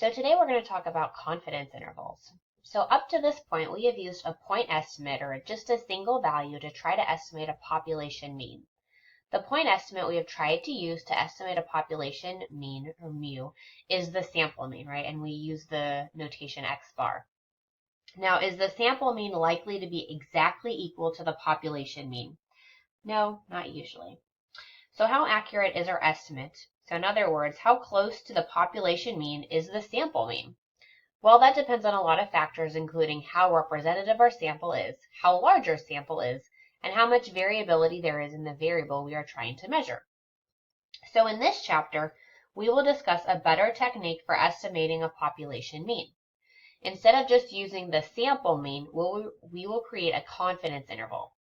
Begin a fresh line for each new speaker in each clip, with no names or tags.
So today we're going to talk about confidence intervals. So up to this point, we have used a point estimate or just a single value to try to estimate a population mean. The point estimate we have tried to use to estimate a population mean, or mu, is the sample mean, right? And we use the notation x bar. Now, is the sample mean likely to be exactly equal to the population mean? No, not usually. So how accurate is our estimate? So in other words, how close to the population mean is the sample mean? Well, that depends on a lot of factors, including how representative our sample is, how large our sample is, and how much variability there is in the variable we are trying to measure. So in this chapter, we will discuss a better technique for estimating a population mean. Instead of just using the sample mean, we will create a confidence interval.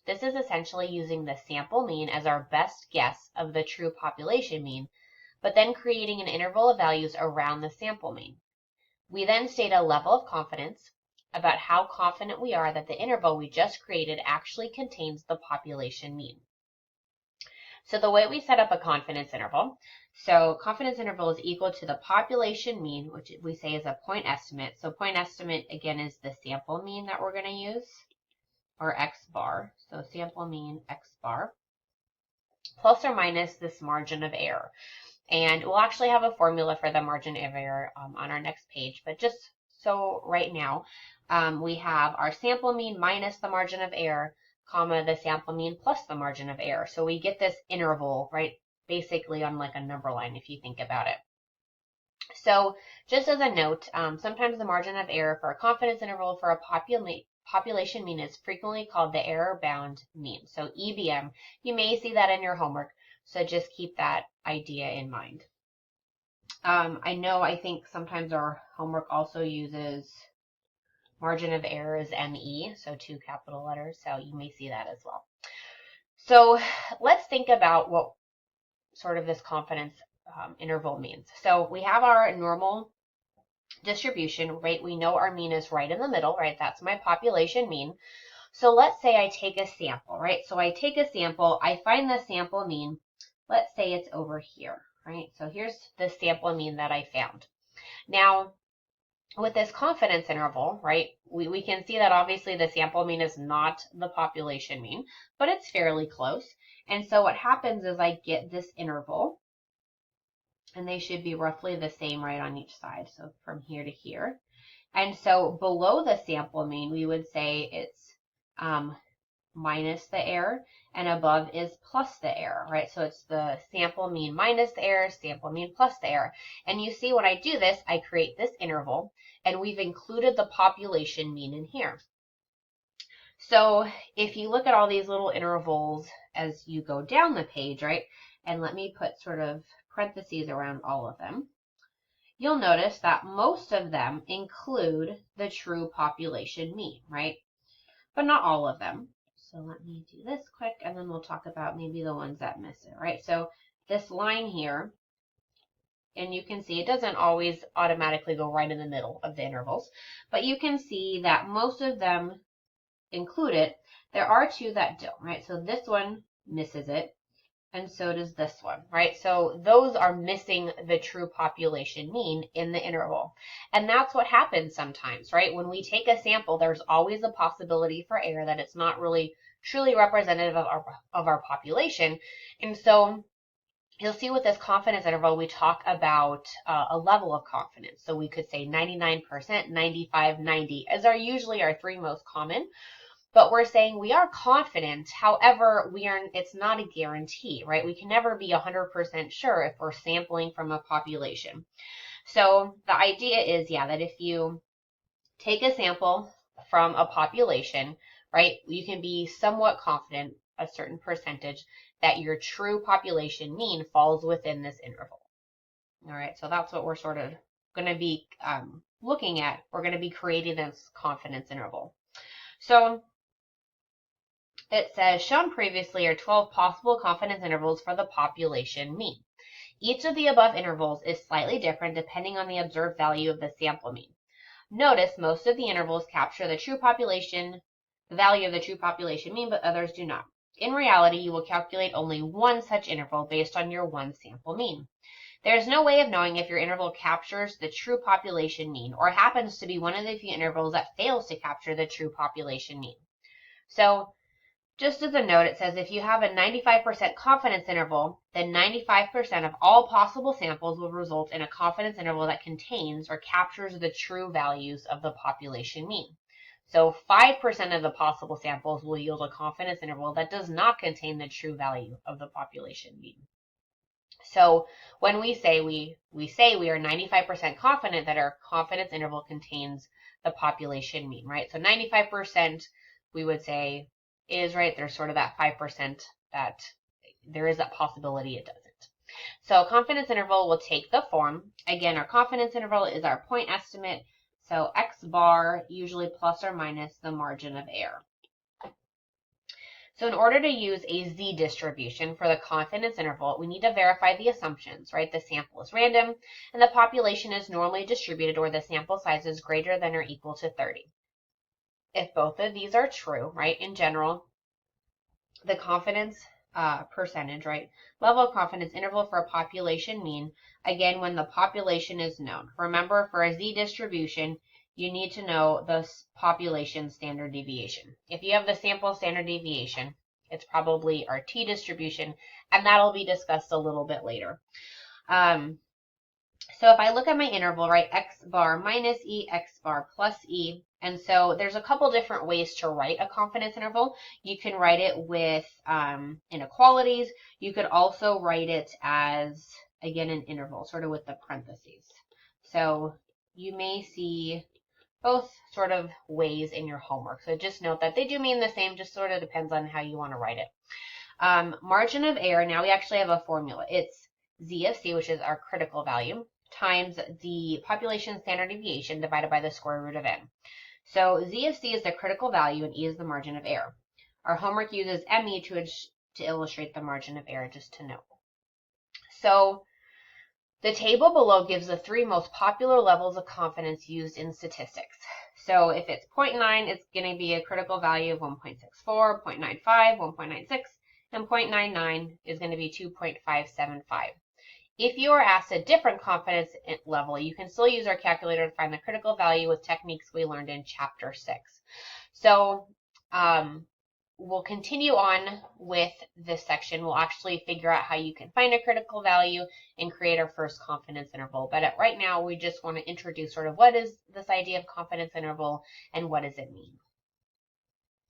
This is essentially using the sample mean as our best guess of the true population mean, but then creating an interval of values around the sample mean. We then state a level of confidence about how confident we are that the interval we just created actually contains the population mean. So the way we set up a confidence interval, so confidence interval is equal to the population mean, which we say is a point estimate. So point estimate, again, is the sample mean that we're going to use, or x bar. So sample mean x bar, plus or minus this margin of error. And we'll actually have a formula for the margin of error on our next page. But just so right now, we have our sample mean minus the margin of error, comma, the sample mean plus the margin of error. So we get this interval, right, basically on like a number line if you think about it. So just as a note, sometimes the margin of error for a confidence interval for a population mean is frequently called the error bound mean. So EBM, you may see that in your homework. So just keep that idea in mind. I think sometimes our homework also uses margin of error is ME, so 2 capital letters. So you may see that as well. So let's think about what sort of this confidence interval means. So we have our normal distribution, right? We know our mean is right in the middle, right? That's my population mean. So let's say I take a sample, right? So I take a sample, I find the sample mean, let's say it's over here, right? So here's the sample mean that I found. Now, with this confidence interval, right, we can see that obviously the sample mean is not the population mean, but it's fairly close. And so what happens is I get this interval, and they should be roughly the same right on each side, so from here to here. And so below the sample mean, we would say it's minus the error, and above is plus the error, right? So it's the sample mean minus the error, sample mean plus the error. And you see when I do this, I create this interval, and we've included the population mean in here. So if you look at all these little intervals as you go down the page, right, and let me put sort of parentheses around all of them, you'll notice that most of them include the true population mean, right? But not all of them. So let me do this quick, and then we'll talk about maybe the ones that miss it, right? So this line here, and you can see it doesn't always automatically go right in the middle of the intervals, but you can see that most of them include it. There are 2 that don't, right? So this one misses it, and so does this one, right? So those are missing the true population mean in the interval. And that's what happens sometimes, right? When we take a sample, there's always a possibility for error that it's not really truly representative of our population. And so you'll see with this confidence interval, we talk about a level of confidence. So we could say 99%, 95, 90 as are usually our 3 most common. But we're saying we are confident, however, it's not a guarantee, right? We can never be 100% sure if we're sampling from a population. So the idea is, that if you take a sample from a population, right, you can be somewhat confident, a certain percentage, that your true population mean falls within this interval. All right, so that's what we're sort of going to be looking at. We're going to be creating this confidence interval. So it says, shown previously are 12 possible confidence intervals for the population mean. Each of the above intervals is slightly different depending on the observed value of the sample mean. Notice most of the intervals capture the value of the true population mean, but others do not. In reality, you will calculate only one such interval based on your one sample mean. There's no way of knowing if your interval captures the true population mean or happens to be one of the few intervals that fails to capture the true population mean. So just as a note, it says if you have a 95% confidence interval, then 95% of all possible samples will result in a confidence interval that contains or captures the true values of the population mean. So 5% of the possible samples will yield a confidence interval that does not contain the true value of the population mean. So when we say we are 95% confident that our confidence interval contains the population mean, right? So 95% we would say is right. There's sort of that 5% that there is that possibility it doesn't. So confidence interval will take the form. Again, our confidence interval is our point estimate. So X bar usually plus or minus the margin of error. So in order to use a Z distribution for the confidence interval, we need to verify the assumptions, right? The sample is random and the population is normally distributed, or the sample size is greater than or equal to 30. If both of these are true, right, in general, the confidence percentage, right, level of confidence interval for a population mean, again, when the population is known. Remember, for a Z distribution, you need to know the population standard deviation. If you have the sample standard deviation, it's probably our T distribution, and that'll be discussed a little bit later. So if I look at my interval, right, X bar minus E, X bar plus E, and so there's a couple different ways to write a confidence interval. You can write it with inequalities. You could also write it as, again, an interval, sort of with the parentheses. So you may see both sort of ways in your homework. So just note that they do mean the same, just sort of depends on how you want to write it. Margin of error, now we actually have a formula. It's Z of C, which is our critical value, times the population standard deviation divided by the square root of n. So Z of C is the critical value and E is the margin of error. Our homework uses ME to illustrate the margin of error, just to note. So the table below gives the three most popular levels of confidence used in statistics. So if it's 0.9, it's going to be a critical value of 1.64, 0.95, 1.96, and 0.99 is going to be 2.575. If you are asked a different confidence level, you can still use our calculator to find the critical value with techniques we learned in Chapter 6. So we'll continue on with this section. We'll actually figure out how you can find a critical value and create our first confidence interval. But right now, we just want to introduce sort of what is this idea of confidence interval and what does it mean.